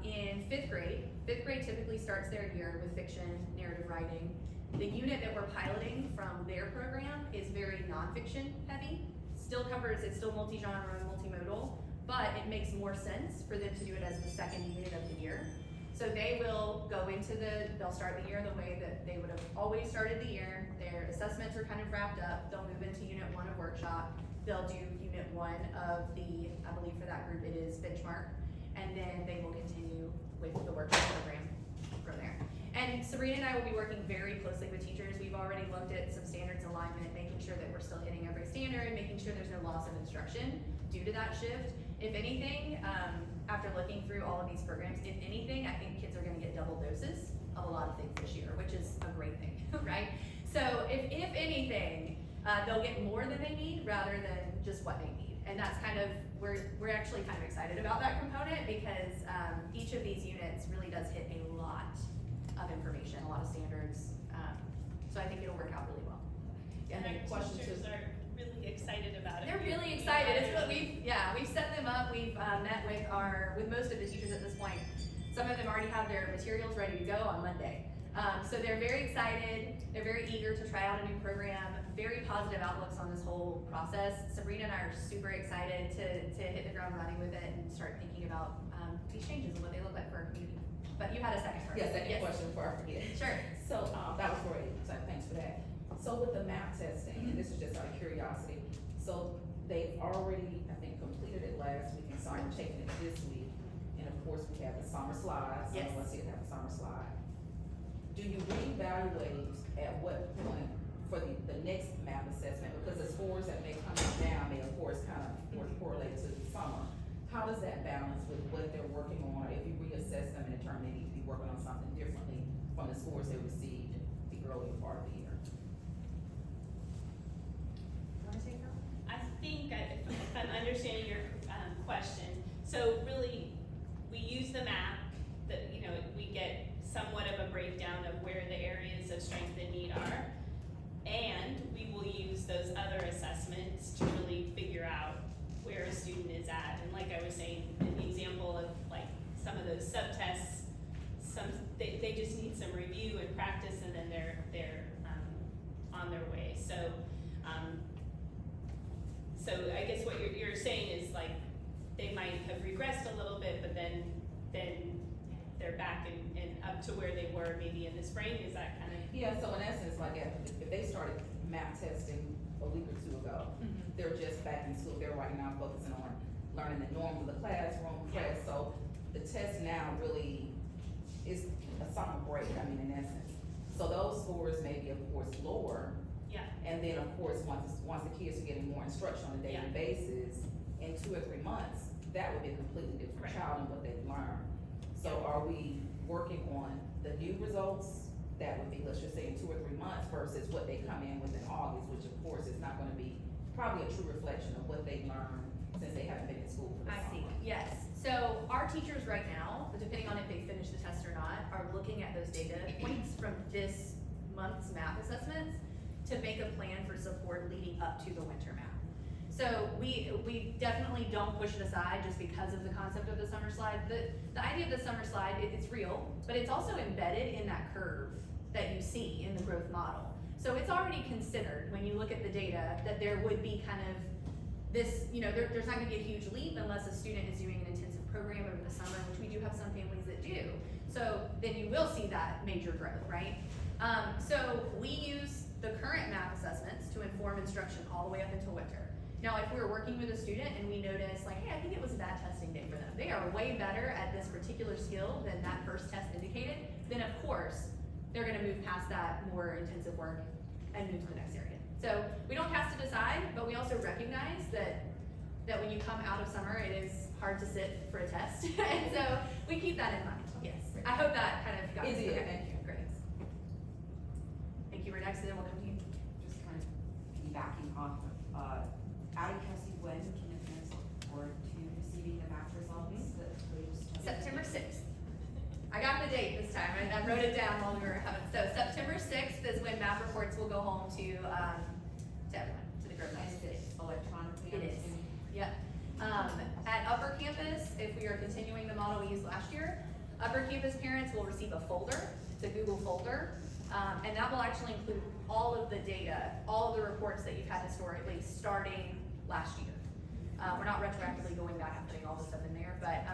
in fifth grade typically starts their year with fiction, narrative writing. The unit that we're piloting from their program is very nonfiction heavy. It's still multi-genre, multimodal, but it makes more sense for them to do it as the second unit of the year. So they will they'll start the year the way that they would have always started the year. Their assessments are kind of wrapped up. They'll move into unit 1 of workshop. They'll do unit 1 of I believe for that group it is benchmark. And then they will continue with the workshop program from there. And Sabrina and I will be working very closely with teachers. We've already looked at some standards alignment, making sure that we're still hitting every standard, making sure there's no loss of instruction due to that shift. If anything, after looking through all of these programs, if anything, I think kids are gonna get double doses of a lot of things this year, which is a great thing, right? So if anything, they'll get more than they need rather than just what they need. And that's kind of, we're actually kind of excited about that component because each of these units really does hit a lot of information, a lot of standards. So I think it'll work out really well. And And then our question teachers two. are really excited about it. They're really excited. It's what we've set them up. We've met with most of the teachers at this point. Some of them already have their materials ready to go on Monday. So they're very excited. They're very eager to try out a new program. Very positive outlooks on this whole process. Sabrina and I are super excited to hit the ground running with it and start thinking about these changes and what they look like for our community. But you had a second part. Yeah, second question before I forget. Sure. So, that was great, so thanks for that. So with the map testing, and this is just out of curiosity, so they've already, I think, completed it last week, and so I'm taking it this week. And of course, we have the summer slides, Yes. so let's see if they have the summer slide. Do you reevaluate at what point for the next map assessment, because the scores that may come down may of course kind of correlate to the summer? How does that balance with what they're working on, or if you reassess them and determine they need to be working on something differently from the scores they received the earlier part of the year? Want to take that? I think if I'm understanding your question, so really, we use the map that, we get somewhat of a breakdown of where the areas of strength and need are. And we will use those other assessments to really figure out where a student is at. And like I was saying, in the example of like some of those subtests, they just need some review and practice, and then they're on their way. So I guess what you're saying is like they might have regressed a little bit, but then they're back and up to where they were maybe in the spring. Is that kind of? Yeah, so in essence, like if they started map testing a week or two ago, they're just back in school, they're right now focusing on learning the norms of the classroom, Yeah. so the test now really is a summer break, I mean, in essence. So those scores may be, of course, lower, Yeah. and then, of course, once the kids are getting more instruction on a daily Yeah. basis, in 2 or 3 months, that would be a completely different Right. child and what they've learned. So are we working on the new results? That would be, let's just say, in 2 or 3 months versus what they come in with in August, which of course is not gonna be probably a true reflection of what they've learned since they haven't been in school for the I summer. see, yes. So our teachers right now, depending on if they finish the test or not, are looking at those data points from this month's map assessments to make a plan for support leading up to the winter map. So we definitely don't push it aside just because of the concept of the summer slide. The idea of the summer slide, it's real, but it's also embedded in that curve that you see in the growth model. So it's already considered when you look at the data that there would be kind of this, there's not gonna be a huge leap unless a student is doing an intensive program over the summer, which we do have some families that do. So then you will see that major growth, right? So we use the current map assessments to inform instruction all the way up until winter. Now, if we were working with a student and we notice like, hey, I think it was a bad testing day for them. They are way better at this particular skill than that first test indicated, then of course, they're gonna move past that more intensive work and move to the next area. So we don't have to decide, but we also recognize that when you come out of summer, it is hard to sit for a test. And so we keep that in mind, yes. I hope that kind of got It did, okay, thank you. Great. Thank you, we're next, and then we'll come to you. Just kind of piggybacking off of, Addie, Kelsey, when can the parents look forward to receiving the math results that latest? September 6th. I got the date this time, I wrote it down while we were having, so September 6th is when map reports will go home to everyone, to the Grove Nice And City. it's electronically, It I'm is. assuming? Yep. At Upper Campus, if we are continuing the model we used last year, Upper Campus parents will receive a folder, it's a Google folder, and that will actually include all of the data, all of the reports that you've had historically starting last year. We're not retroactively going back and putting all the stuff in there, but,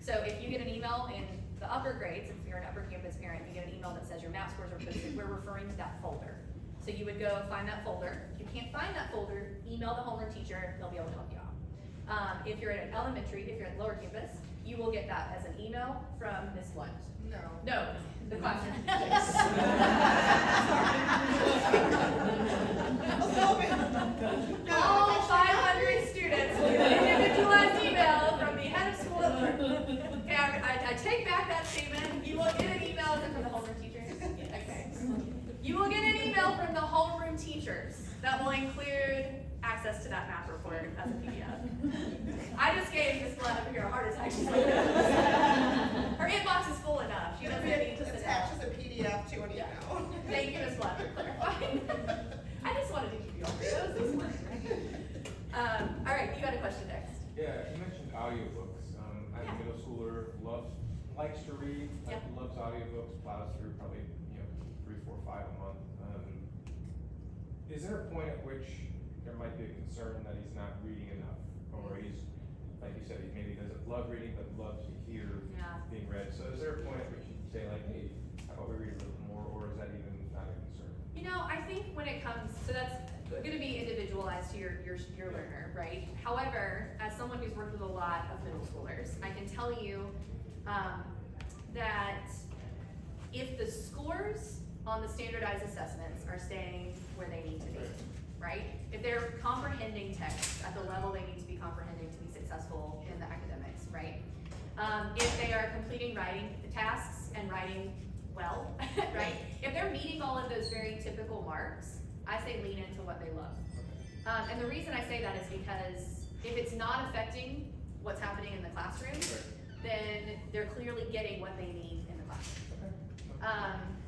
so if you get an email in the upper grades, if you're an Upper Campus parent, you get an email that says your MAP scores are posted, we're referring to that folder. So you would go find that folder. If you can't find that folder, email the homeroom teacher, they'll be able to help you out. If you're at an elementary, if you're at lower campus, you will get that as an email from Ms. Blunt. No, the classroom. All 500 students will get an individualized email from the head of school. Okay, I take back that statement. You will get an email, is it from the homeroom teachers? Okay. You will get an email from the homeroom teachers that will include access to that math report as a PDF. I just gave Ms. Blunt over here a heart attack. She's like, her inbox is full enough. She doesn't need to sit down. Attaches a PDF to an email. Thank you, Ms. Blunt, for clarifying. I just wanted to keep you on your toes this morning. All right, you got a question next. Yeah, you mentioned audiobooks. I have a middle schooler, likes to read, loves audiobooks, plows through probably, 3, 4, 5 a month. Is there a point at which there might be a concern that he's not reading enough? Or he's, like you said, he maybe doesn't love reading, but loves to hear being read. So is there a point at which you say like, hey, how about we read a little more, or is that even not a concern? I think when it comes, so that's gonna be individualized to your learner, right? However, as someone who's worked with a lot of middle schoolers, I can tell you that if the scores on the standardized assessments are staying where they need to be, right? If they're comprehending text at the level they need to be comprehending to be successful in the academics, right? If they are completing writing tasks and writing well, right? If they're meeting all of those very typical marks, I say lean into what they love. And the reason I say that is because if it's not affecting what's happening in the classroom, then they're clearly getting what they need in the classroom.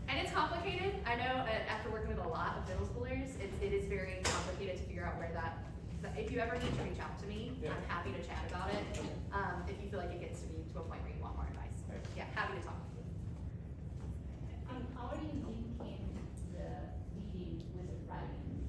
And it's complicated. I know after working with a lot of middle schoolers, it is very complicated to figure out where that, if you ever need to reach out to me, I'm happy to chat about it. If you feel like it gets to be to a point where you want more advice. Yeah, happy to talk. How are you linking the reading with the writing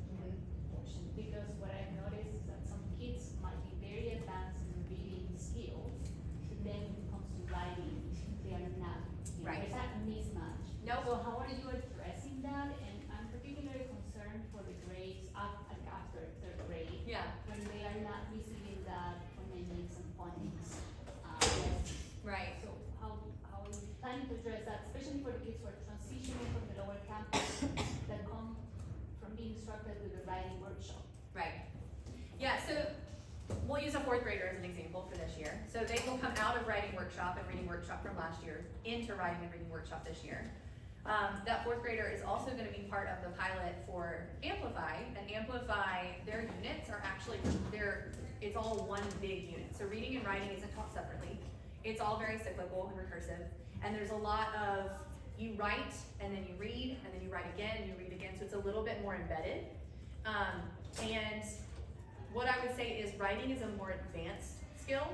portion? Because what I've noticed is that some kids might be very advanced in reading skills, but then when it comes to writing, they are not. Right. There's that mismatch. Nope. So how are you addressing that? And I'm particularly concerned for the grades after third grade. Yeah. When they are not receiving that phonetics and phonics. Right. So how are you planning to address that, especially for the kids who are transitioning from the lower campus that come from being instructed with the writing workshop? Right. Yeah, so we'll use a 4th grader as an example for this year. So they will come out of writing workshop and reading workshop from last year into writing and reading workshop this year. That 4th grader is also going to be part of the pilot for Amplify, and Amplify, their units are actually, it's all one big unit. So reading and writing isn't taught separately. It's all very cyclical and recursive, and there's a lot of, you write, and then you read, and then you write again, and you read again, so it's a little bit more embedded. And what I would say is writing is a more advanced skill,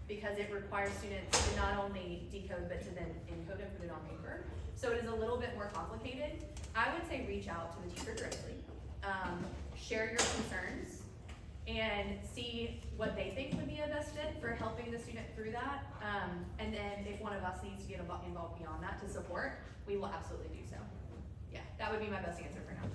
because it requires students to not only decode, but to then encode and put it on paper. So it is a little bit more complicated. I would say reach out to the teacher directly, share your concerns, and see what they think would be a best fit for helping the student through that. And then if one of us needs to get involved beyond that to support, we will absolutely do so. Yeah, that would be my best answer for now.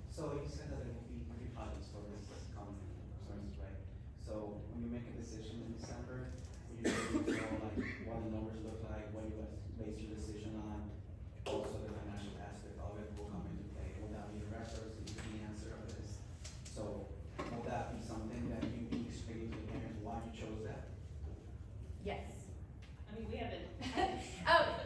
So you said that there will be 3 projects for this common concerns, right? So when you make a decision in December, you usually know like what the numbers look like, what you base your decision on. Also the financial aspect of it will come into play. Will that be the reference, the answer of this? So will that be something that you be explaining to the parents why you chose that? Yes. I mean, we haven't.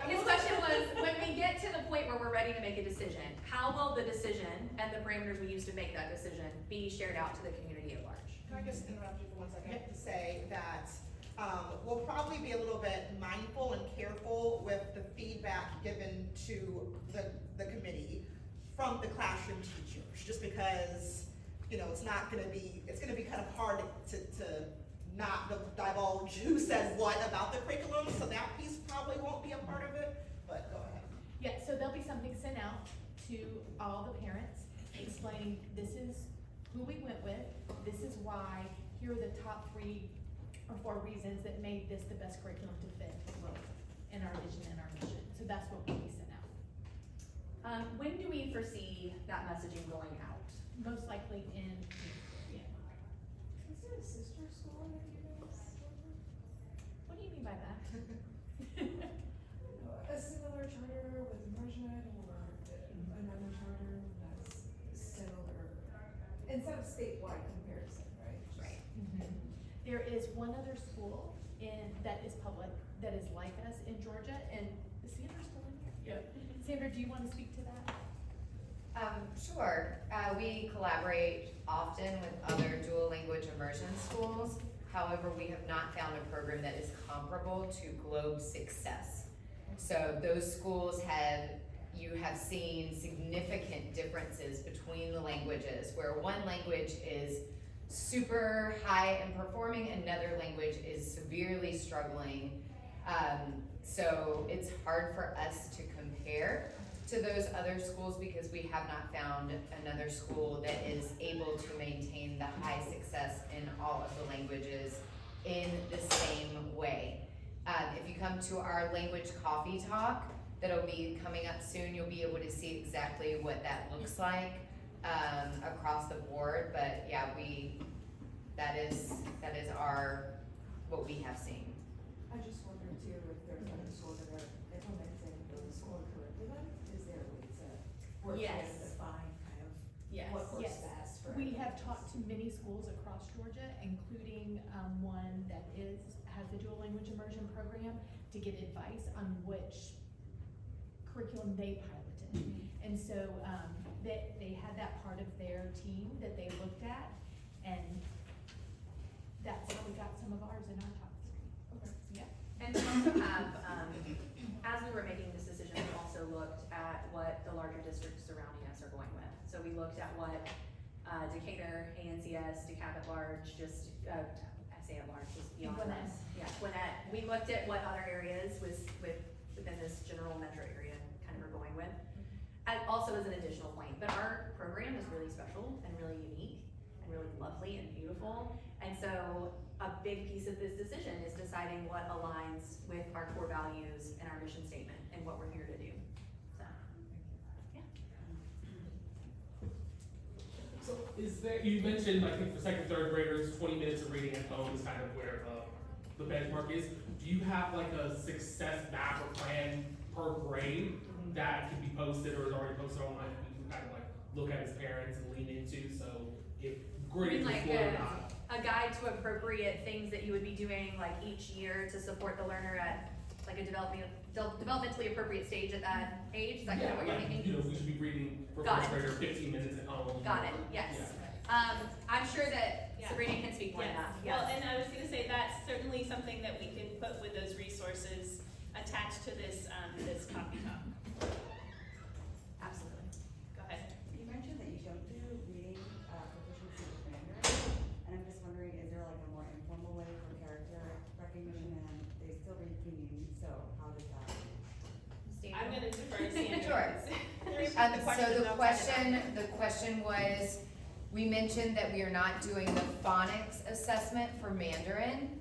His question was, when we get to the point where we're ready to make a decision, how will the decision and the parameters we use to make that decision be shared out to the community at large? Can I just interrupt you for 1 second? I have to say that we'll probably be a little bit mindful and careful with the feedback given to the committee from the classroom teachers, just because you know, it's gonna be kind of hard to not divulge who said what about the curriculum, so that piece probably won't be a part of it, but go ahead. Yeah, so there'll be something sent out to all the parents explaining, this is who we went with, this is why, here are the top 3 or 4 reasons that made this the best curriculum to fit both in our vision and our mission. So that's what will be sent out. When do we foresee that messaging going out? Most likely in, yeah. Is there a sister school that you guys? What do you mean by that? A similar charter with immersion or another charter that's similar, instead of statewide comparison, right? Right. There is one other school that is public, that is like us in Georgia, and is Sandra still in here? Yep. Sandra, do you wanna speak to that? Sure. We collaborate often with other dual language immersion schools. However, we have not found a program that is comparable to Globe Success. So those schools you have seen significant differences between the languages, where one language is super high and performing, another language is severely struggling. So it's hard for us to compare to those other schools because we have not found another school that is able to maintain the high success in all of the languages in the same way. If you come to our language coffee talk, that'll be coming up soon, you'll be able to see exactly what that looks like across the board. But yeah, that is what we have seen. I just wonder too, if there's other schools that are implementing the school curriculum, is there a way to work Yes. together to find kind of Yes. what works Yes. best for We everyone? have talked to many schools across Georgia, including one that has the dual language immersion program, to get advice on which curriculum they piloted. And so they had that part of their team that they looked at, and that's how we got some of ours in our top 3. Okay. Yeah. And we also have, as we were making this decision, we also looked at what the larger districts surrounding us are going with. So we looked at what Decatur, ANCS, DeKalb at large, I say at large, just beyond Gwinnett. us. Yeah, Gwinnett. We looked at what other areas within this general metro area kind of are going with. And also as an additional point, but our program is really special and really unique and really lovely and beautiful. And so a big piece of this decision is deciding what aligns with our core values and our mission statement and what we're here to do. So, yeah. So is there, you mentioned, I think for second, third graders, 20 minutes of reading at home is kind of where the benchmark is. Do you have like a success map or plan per grade that can be posted or is already posted online that we can kind of like look at as parents and lean into? So if grades are like full or not. a guide to appropriate things that you would be doing like each year to support the learner at like a developmentally appropriate stage at that age? Is that kind of what you're like, thinking? you know, we should be reading for Got first it. grader 15 minutes at home. Got it, yes. Yeah. I'm sure that Yeah. Sabrina can speak more to Yes. that. Well, and I was gonna say that's certainly something that we can put with those resources attached to this, this coffee talk. Absolutely. Go ahead. You mentioned that you don't do reading proficiency with Mandarin, and I'm just wondering, is there like a more informal way for character recognition, and they still read Pinyin, so how does that? I'm gonna defer to Sandra. Sure. Repeat So the question. the question was, we mentioned that we are not doing the phonics assessment for Mandarin.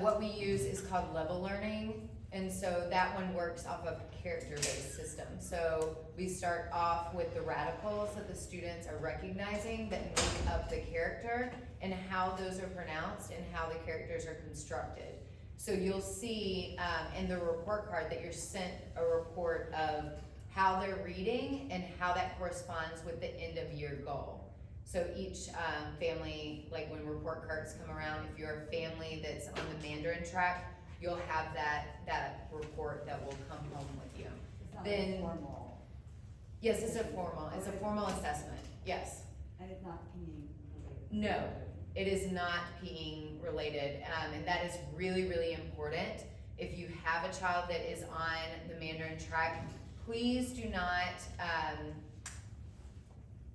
What we use is called level learning, and so that one works off of a character-based system. So we start off with the radicals that the students are recognizing that make up the character and how those are pronounced and how the characters are constructed. So you'll see in the report card that you're sent a report of how they're reading and how that corresponds with the end of year goal. So each family, like when report cards come around, if you're a family that's on the Mandarin track, you'll have that report that will come home with you. It's not Then- formal, Yes, it's a formal assessment, yes. and it's not Pinyin related. No, it is not peeing related, and that is really, really important. If you have a child that is on the Mandarin track, please do not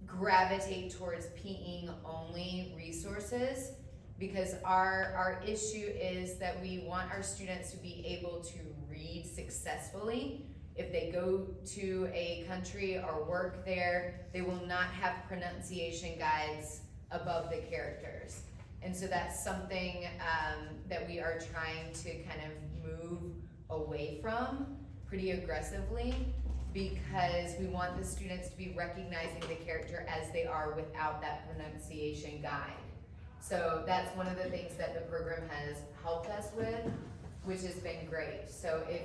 gravitate towards PE only resources, because our issue is that we want our students to be able to read successfully. If they go to a country or work there, they will not have pronunciation guides above the characters. And so that's something that we are trying to kind of move away from pretty aggressively, because we want the students to be recognizing the character as they are without that pronunciation guide. So that's one of the things that the program has helped us with, which has been great. So if,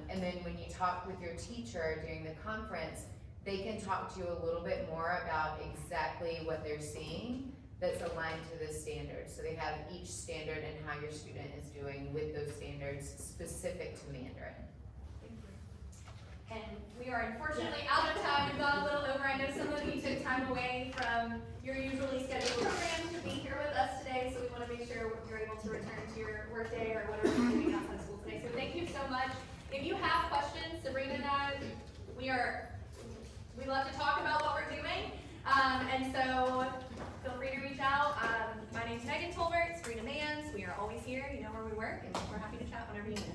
and then when you talk with your teacher during the conference, they can talk to you a little bit more about exactly what they're seeing that's aligned to the standards. So they have each standard and how your student is doing with those standards specific to Mandarin. And we are unfortunately out of time. We've gone a little over. I know some of you took time away from your usually scheduled program to be here with us today, so we want to make sure you're able to return to your workday or whatever you're doing outside school today. So thank you so much. If you have questions, Sabrina and I, we love to talk about what we're doing. And so feel free to reach out. My name's Megan Tolbert, Sabrina Mans. We are always here. You know where we work, and we're happy to chat whenever you need.